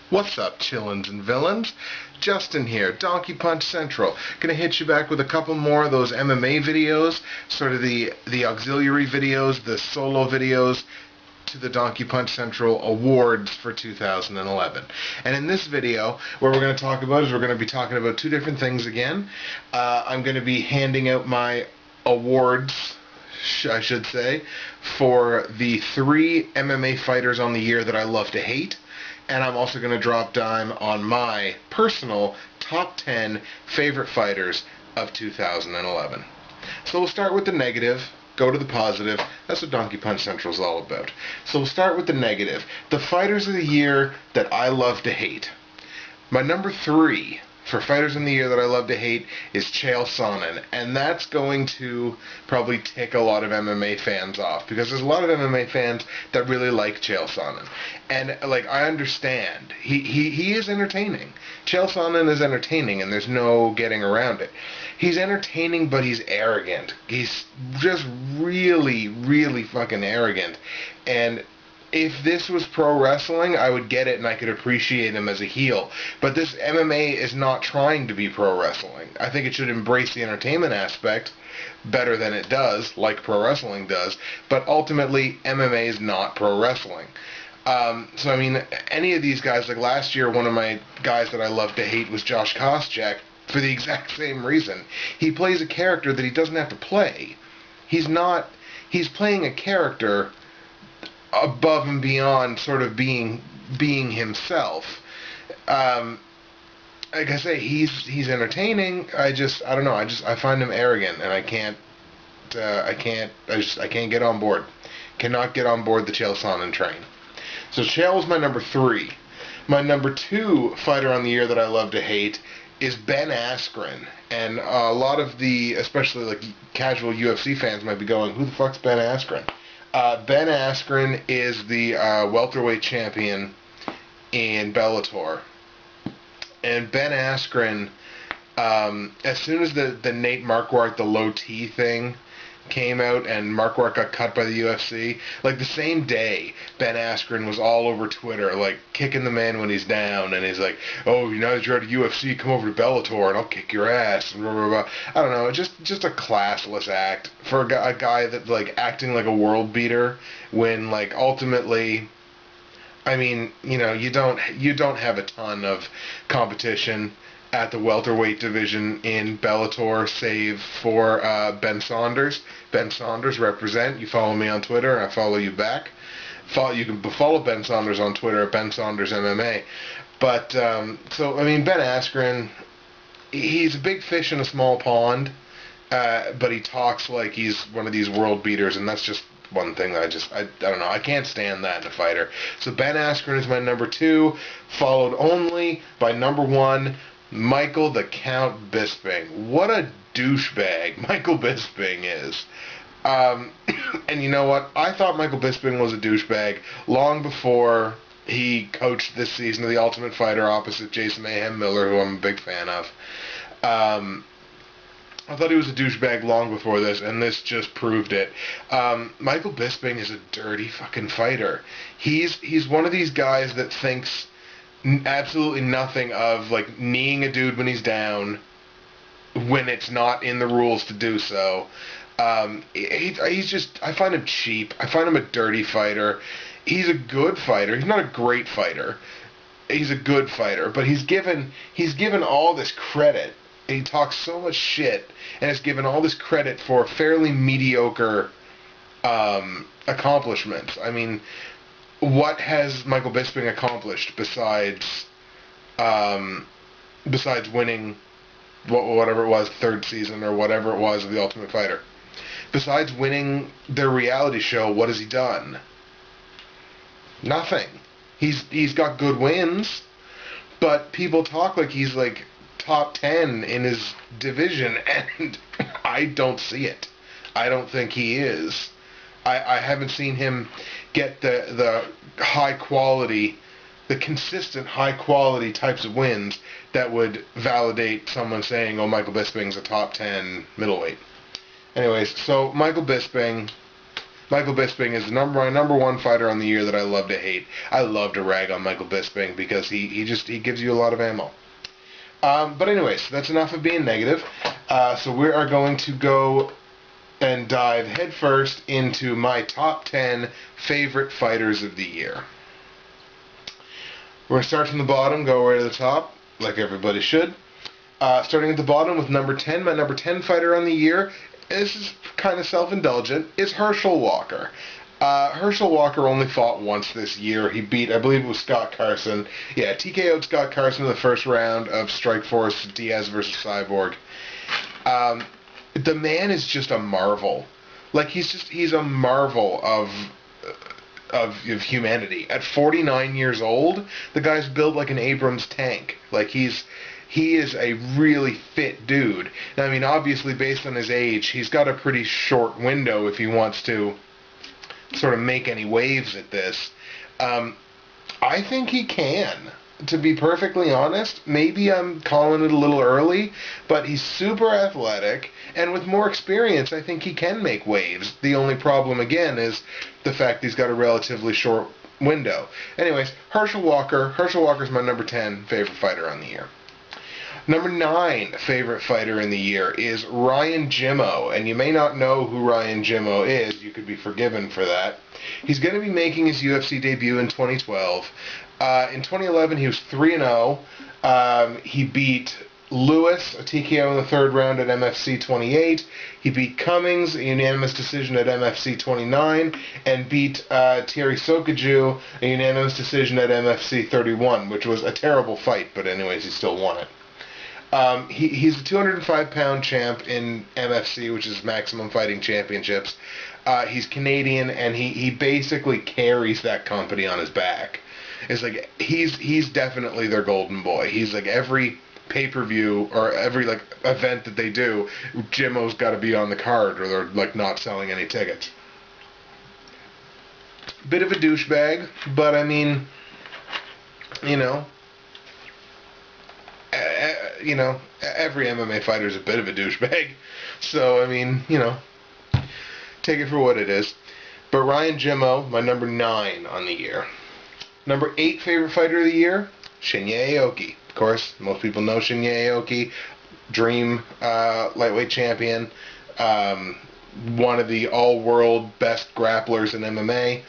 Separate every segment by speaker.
Speaker 1: What's up, chillins and villains? Justin here, DonkeyPunch Central. Gonna hit you back with a couple more of those MMA videos, sort of the auxiliary videos, the solo videos to the DonkeyPunch Central Awards for 2011. And in this video, what we're going to talk about is we're going to be talking about two different things again. I'm going to be handing out my awards, I should say, for the 3 MMA fighters on the year that I love to hate. And I'm also going to drop dime on my personal top 10 favorite fighters of 2011. So we'll start with the negative, go to the positive. That's what DonkeyPunch Central is all about. So we'll start with the negative. The fighters of the year that I love to hate. My number 3 for fighters in the year that I love to hate is Chael Sonnen, and that's going to probably tick a lot of MMA fans off, because there's a lot of MMA fans that really like Chael Sonnen, and like, I understand, he is entertaining. Chael Sonnen is entertaining, and there's no getting around it. He's entertaining, but he's arrogant. He's just really, really fucking arrogant, and if this was pro wrestling, I would get it and I could appreciate him as a heel. But this MMA is not trying to be pro wrestling. I think it should embrace the entertainment aspect better than it does, like pro wrestling does. But ultimately, MMA is not pro wrestling. So, I mean, any of these guys, like last year, one of my guys that I love to hate was Josh Koscheck for the exact same reason. He plays a character that he doesn't have to play. He's playing a character above and beyond sort of being himself. Like I say, he's entertaining. I don't know. I find him arrogant, and I can't get on board. Cannot get on board the Chael Sonnen train. So Chael was my number 3. My number 2 fighter on the year that I love to hate is Ben Askren. And a lot of the, especially like casual UFC fans, might be going, "Who the fuck's Ben Askren?" Ben Askren is the welterweight champion in Bellator. And Ben Askren, as soon as the Nate Marquardt, the low T thing came out and Marquardt got cut by the UFC, like the same day, Ben Askren was all over Twitter, like kicking the man when he's down, and he's like, "Oh, now that you're at UFC, come over to Bellator and I'll kick your ass," and blah, blah, blah. I don't know, just a classless act for a guy that's like acting like a world beater when, like, ultimately, I mean, you know, you don't have a ton of competition at the welterweight division in Bellator, save for Ben Saunders. Ben Saunders represent. You follow me on Twitter, and I follow you back. You can follow Ben Saunders on Twitter at Ben Saunders MMA. But so I mean, Ben Askren, he's a big fish in a small pond, but he talks like he's one of these world beaters, and that's just one thing that I don't know. I can't stand that in a fighter. So Ben Askren is my number 2, followed only by number 1. Michael the Count Bisping. What a douchebag Michael Bisping is. And you know what? I thought Michael Bisping was a douchebag long before he coached this season of The Ultimate Fighter opposite Jason Mayhem Miller, who I'm a big fan of. I thought he was a douchebag long before this, and this just proved it. Michael Bisping is a dirty fucking fighter. He's one of these guys that thinks absolutely nothing of, like, kneeing a dude when he's down when it's not in the rules to do so. He's just, I find him cheap. I find him a dirty fighter. He's a good fighter. He's not a great fighter. He's a good fighter, but he's given all this credit. He talks so much shit and is given all this credit for fairly mediocre accomplishments. I mean, what has Michael Bisping accomplished besides winning whatever it was, 3rd season or whatever it was of The Ultimate Fighter? Besides winning their reality show, what has he done? Nothing. He's got good wins, but people talk like he's like top 10 in his division, and I don't see it. I don't think he is. I haven't seen him get the high quality, the consistent high quality types of wins that would validate someone saying, "Oh, Michael Bisping's a top 10 middleweight." Anyways, so Michael Bisping, Michael Bisping is my number one fighter on the year that I love to hate. I love to rag on Michael Bisping because he gives you a lot of ammo. But anyways, that's enough of being negative. So we are going to go and dive headfirst into my top 10 favorite fighters of the year. We're going to start from the bottom, go right to the top, like everybody should. Starting at the bottom with number 10, my number 10 fighter on the year, this is kind of self-indulgent, is Herschel Walker. Herschel Walker only fought once this year. He beat, I believe it was Scott Carson. Yeah, TKO'd Scott Carson in the first round of Strikeforce Diaz versus Cyborg. The man is just a marvel. Like, he's a marvel of humanity. At 49 years old, the guy's built like an Abrams tank. Like, he is a really fit dude. Now, I mean, obviously, based on his age, he's got a pretty short window if he wants to sort of make any waves at this. I think he can. To be perfectly honest, maybe I'm calling it a little early, but he's super athletic, and with more experience, I think he can make waves. The only problem, again, is the fact he's got a relatively short window. Anyways, Herschel Walker's my number 10 favorite fighter on the year. Number 9 favorite fighter in the year is Ryan Jimmo, and you may not know who Ryan Jimmo is. You could be forgiven for that. He's going to be making his UFC debut in 2012. In 2011, he was 3-0. He beat Lewis, a TKO in the third round at MFC 28. He beat Cummings, a unanimous decision at MFC 29, and beat Thierry Sokaju, a unanimous decision at MFC 31, which was a terrible fight, but anyways, he still won it. He's a 205-pound champ in MFC, which is Maximum Fighting Championships. He's Canadian, and he basically carries that company on his back. It's like he's definitely their golden boy. He's like every pay-per-view or every like event that they do, Jimmo's got to be on the card, or they're like not selling any tickets. Bit of a douchebag, but I mean, you know, every MMA fighter is a bit of a douchebag. So, I mean, take it for what it is. But Ryan Jimmo, my number 9 on the year. Number 8 favorite fighter of the year, Shinya Aoki. Of course, most people know Shinya Aoki, Dream lightweight champion, one of the all-world best grapplers in MMA.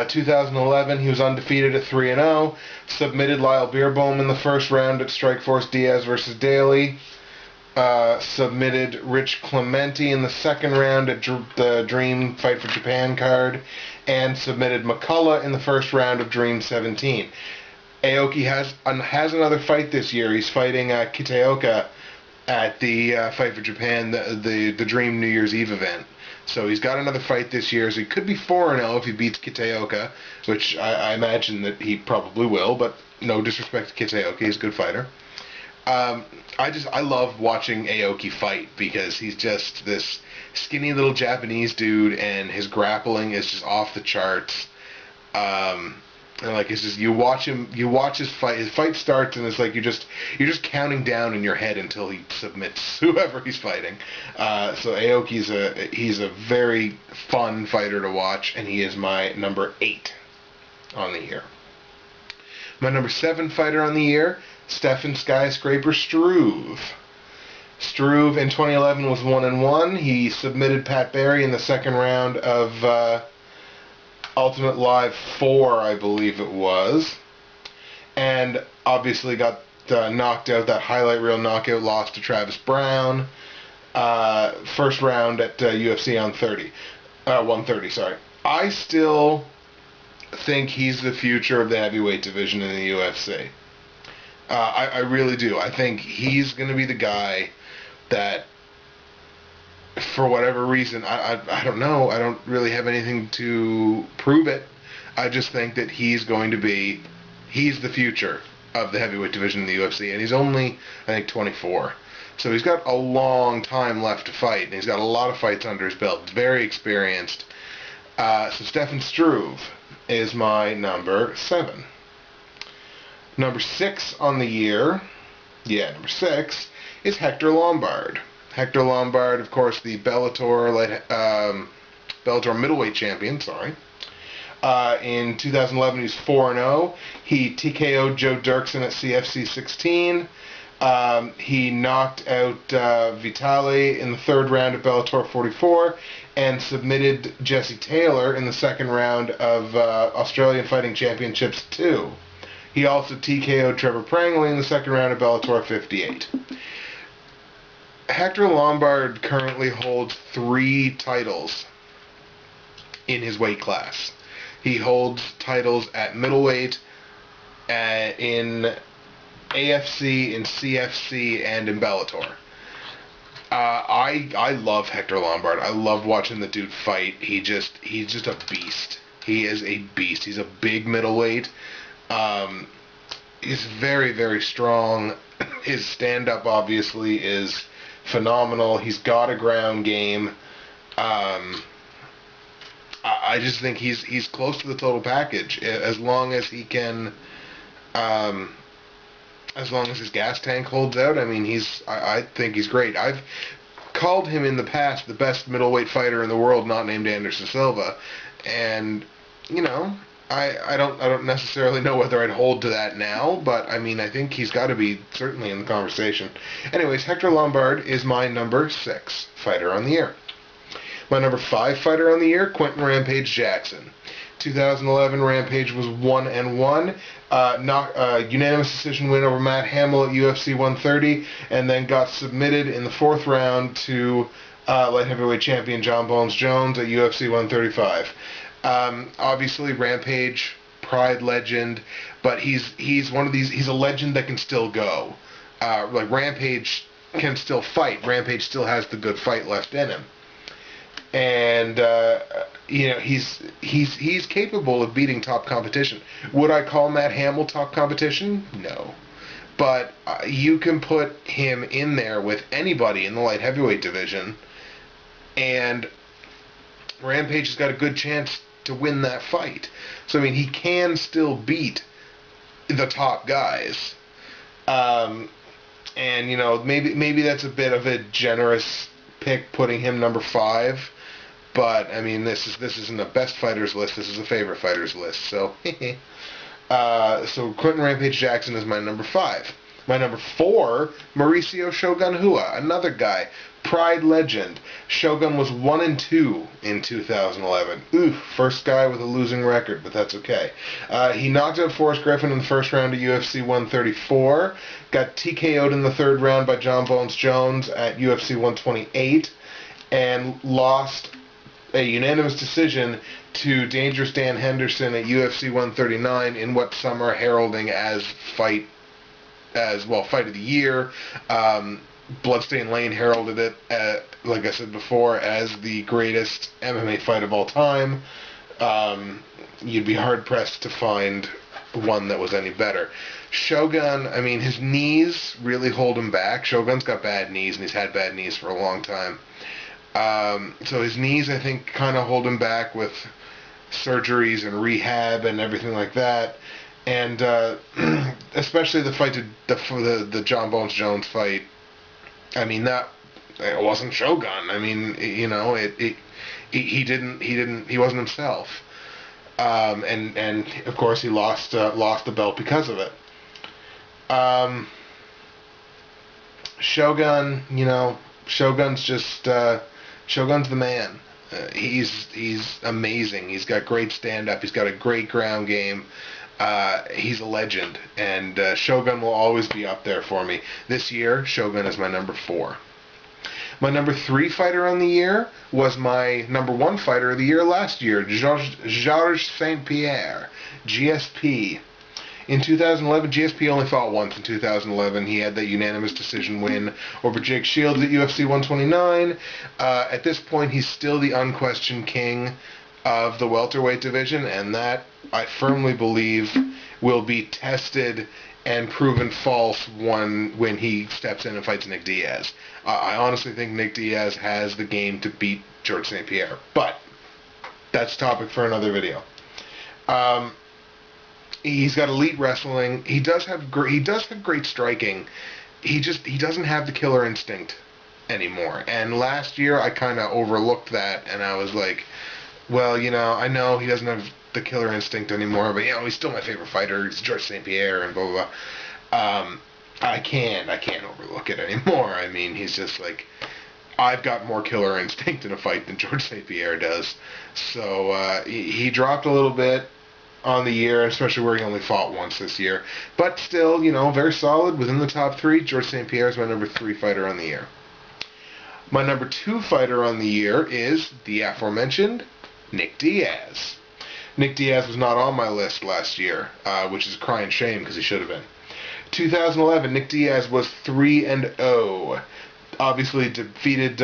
Speaker 1: 2011, he was undefeated at 3-0. Submitted Lyle Beerbohm in the first round at Strikeforce Diaz versus Daly. Submitted Rich Clemente in the second round at the Dream Fight for Japan card. And submitted McCullough in the first round of Dream 17. Aoki has another fight this year. He's fighting Kitaoka at the Fight for Japan, the Dream New Year's Eve event. So he's got another fight this year, so he could be 4-0 if he beats Kitaoka, which I imagine that he probably will, but no disrespect to Kitaoka, he's a good fighter. I love watching Aoki fight because he's just this skinny little Japanese dude, and his grappling is just off the charts. And like it's just you watch his fight. His fight starts, and it's like you're just counting down in your head until he submits whoever he's fighting. So Aoki's he's a very fun fighter to watch, and he is my number 8 on the year. My number 7 fighter on the year, Stefan Skyscraper Struve. Struve in 2011 was 1-1. He submitted Pat Barry in the second round of Ultimate Live 4, I believe it was, and obviously got knocked out, that highlight reel knockout loss to Travis Brown, first round at UFC 130, sorry. I still think he's the future of the heavyweight division in the UFC. I really do. I think he's going to be the guy that, for whatever reason, I don't know. I don't really have anything to prove it. I just think that he's the future of the heavyweight division in the UFC, and he's only, I think, 24. So he's got a long time left to fight, and he's got a lot of fights under his belt. He's very experienced. So Stefan Struve is my number 7. Number 6 on the year, number 6, is Hector Lombard. Hector Lombard, of course, the Bellator Bellator middleweight champion, sorry. In 2011, he was 4-0. He TKO'd Joe Dirksen at CFC 16. He knocked out Vitali in the third round at Bellator 44 and submitted Jesse Taylor in the second round of Australian Fighting Championships 2. He also TKO'd Trevor Prangley in the second round of Bellator 58. Hector Lombard currently holds 3 titles in his weight class. He holds titles at middleweight, in AFC, in CFC, and in Bellator. I love Hector Lombard. I love watching the dude fight. He's just a beast. He is a beast. He's a big middleweight. He's very, very strong. His stand-up obviously is phenomenal. He's got a ground game. I just think he's close to the total package as long as he can, as long as his gas tank holds out. I mean, I think he's great. I've called him in the past the best middleweight fighter in the world, not named Anderson Silva, and you know, I don't necessarily know whether I'd hold to that now, but I mean, I think he's got to be certainly in the conversation. Anyways, Hector Lombard is my number 6 fighter on the year. My number 5 fighter on the year, Quentin Rampage Jackson. 2011, Rampage was 1-1. Unanimous decision win over Matt Hamill at UFC 130, and then got submitted in the 4th round to light heavyweight champion John Bones Jones at UFC 135. Obviously, Rampage, Pride legend, but he's one of these. He's a legend that can still go. Like Rampage can still fight. Rampage still has the good fight left in him. And you know, he's capable of beating top competition. Would I call Matt Hamill top competition? No, but you can put him in there with anybody in the light heavyweight division, and Rampage has got a good chance to win that fight. So I mean, he can still beat the top guys. And you know, maybe that's a bit of a generous pick, putting him number 5. But I mean, this isn't a best fighters list. This is a favorite fighters list. So, so Quentin Rampage Jackson is my number 5. My number 4, Mauricio Shogun Hua, another guy, Pride legend. Shogun was 1-2 in 2011. Oof, first guy with a losing record, but that's okay. He knocked out Forrest Griffin in the first round of UFC 134. Got TKO'd in the 3rd round by John Bones Jones at UFC 128, and lost a unanimous decision to Dangerous Dan Henderson at UFC 139 in what some are heralding as fight of the year. Bloodstained Lane heralded it, like I said before, as the greatest MMA fight of all time. You'd be hard-pressed to find one that was any better. Shogun, I mean, his knees really hold him back. Shogun's got bad knees, and he's had bad knees for a long time. So his knees, I think, kind of hold him back with surgeries and rehab and everything like that. And especially the fight the John Bones Jones fight. I mean, that it wasn't Shogun. I mean, you know, he wasn't himself. And of course he lost the belt because of it. Shogun, you know, Shogun's the man. He's amazing. He's got great stand-up. He's got a great ground game. He's a legend, and Shogun will always be up there for me. This year, Shogun is my number 4. My number 3 fighter on the year was my number 1 fighter of the year last year, Georges St. Pierre, GSP. In 2011, GSP only fought once in 2011. He had that unanimous decision win over Jake Shields at UFC 129. At this point, he's still the unquestioned king of the welterweight division, and that, I firmly believe, will be tested and proven false when he steps in and fights Nick Diaz. I honestly think Nick Diaz has the game to beat Georges St. Pierre, but that's a topic for another video. He's got elite wrestling. He does have great striking. He doesn't have the killer instinct anymore. And last year I kind of overlooked that, and I was like, Well, I know he doesn't have the killer instinct anymore, but he's still my favorite fighter. He's George St. Pierre and blah blah blah. I can't overlook it anymore. I mean, he's just like, I've got more killer instinct in a fight than George St. Pierre does. So he dropped a little bit on the year, especially where he only fought once this year. But still, very solid within the top three. George St. Pierre is my number 3 fighter on the year. My number 2 fighter on the year is the aforementioned Nick Diaz. Nick Diaz was not on my list last year, which is a crying shame because he should have been. 2011, Nick Diaz was 3-0. Obviously defeated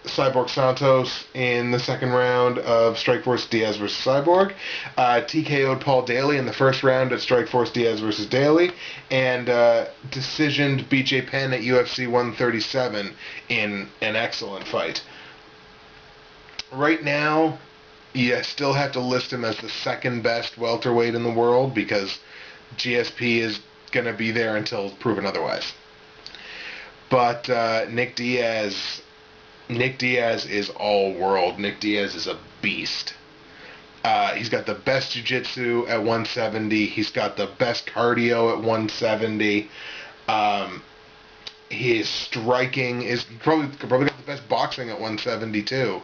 Speaker 1: Cyborg Santos in the second round of Strikeforce Diaz vs. Cyborg. TKO'd Paul Daly in the first round at Strikeforce Diaz vs. Daly. And decisioned BJ Penn at UFC 137 in an excellent fight. Right now, you still have to list him as the second best welterweight in the world because GSP is going to be there until proven otherwise. But Nick Diaz is all world. Nick Diaz is a beast. He's got the best jiu-jitsu at 170. He's got the best cardio at 170. His striking is probably got the best boxing at 170 too.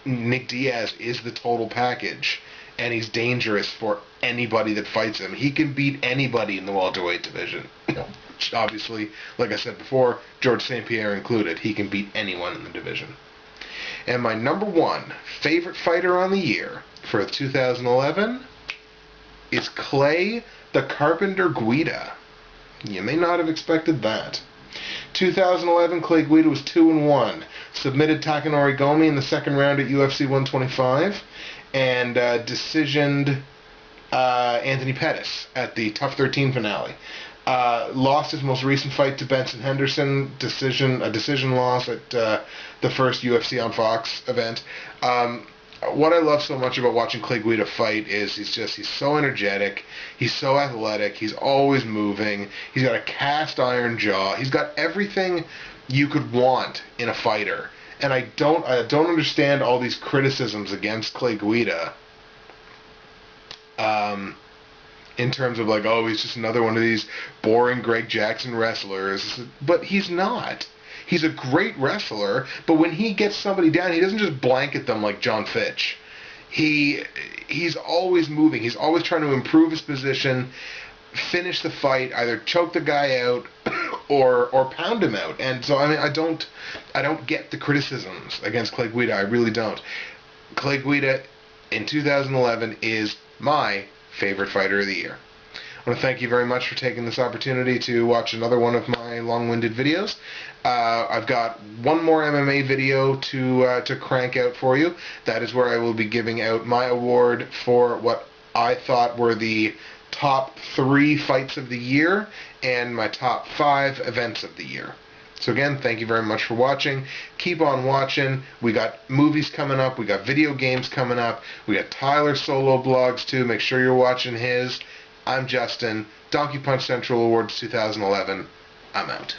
Speaker 1: Nick Diaz is the total package, and he's dangerous for anybody that fights him. He can beat anybody in the welterweight division. Obviously, like I said before, George St. Pierre included. He can beat anyone in the division. And my number 1 favorite fighter on the year for 2011 is Clay the Carpenter Guida. You may not have expected that. 2011, Clay Guida was 2-1. Submitted Takanori Gomi in the second round at UFC 125, and decisioned Anthony Pettis at the Tough 13 finale. Lost his most recent fight to Benson Henderson, a decision loss at the first UFC on Fox event. What I love so much about watching Clay Guida fight is he's so energetic, he's so athletic, he's always moving, he's got a cast iron jaw, he's got everything you could want in a fighter. And I don't understand all these criticisms against Clay Guida. In terms of like, oh, he's just another one of these boring Greg Jackson wrestlers. But he's not. He's a great wrestler, but when he gets somebody down, he doesn't just blanket them like John Fitch. He's always moving. He's always trying to improve his position, finish the fight, either choke the guy out or pound him out. And so, I mean, I don't get the criticisms against Clay Guida. I really don't. Clay Guida in 2011 is my favorite fighter of the year. I want to thank you very much for taking this opportunity to watch another one of my long-winded videos. I've got one more MMA video to crank out for you. That is where I will be giving out my award for what I thought were the top 3 fights of the year and my top 5 events of the year. So again, thank you very much for watching. Keep on watching. We got movies coming up. We got video games coming up. We got Tyler's solo blogs too. Make sure you're watching his. I'm Justin. DonkeyPunch Central Awards 2011. I'm out.